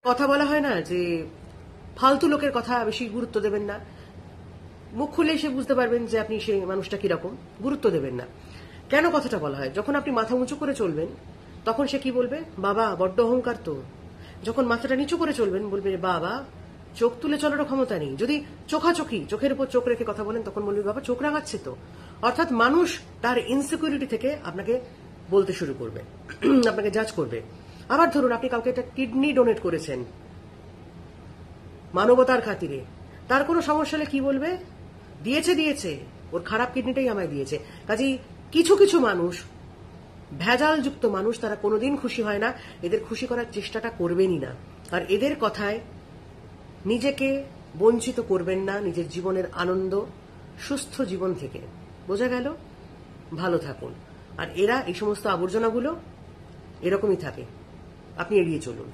কথা বলা হয় না যে ফালতু লোকের কথা বেশি গুরুত্ব দেবেন না, মুখ খুলে সে বুঝতে পারবেন যে আপনি সেই মানুষটা কিরকম, গুরুত্ব দেবেন না। কেন কথাটা বলা হয়? যখন আপনি মাথা উঁচু করে চলবেন তখন সে কি বলবে? বাবা বড্ড অহংকার তো। যখন মাথাটা নিচু করে চলবেন বলবে বাবা চোখ তুলে চলারও ক্ষমতা নেই। যদি চোখাচোখি চোখের উপর চোখ রেখে কথা বলেন তখন বলবে বাবা চোখ রাঙাচ্ছে তো। অর্থাৎ মানুষ তার ইনসিকিউরিটি থেকে আপনাকে বলতে শুরু করবে, আপনাকে জাজ করবে। আবার ধরুন আপনি কাউকে একটা কিডনি ডোনেট করেছেন মানবতার খাতিরে, তার কোনো সমস্যা হলে কি বলবে? দিয়েছে দিয়েছে, ওর খারাপ কিডনিটাই আমায় দিয়েছে। কাজেই কিছু কিছু মানুষ, ভেজালযুক্ত মানুষ, তারা কোনোদিন খুশি হয় না, এদের খুশি করার চেষ্টাটা করবেনই না। আর এদের কথায় নিজেকে বঞ্চিত করবেন না নিজের জীবনের আনন্দ, সুস্থ জীবন থেকে। বোঝা গেল? ভালো থাকুন। আর এরা এই সমস্ত আবর্জনাগুলো এরকমই থাকে, আপনি এড়িয়ে চলুন।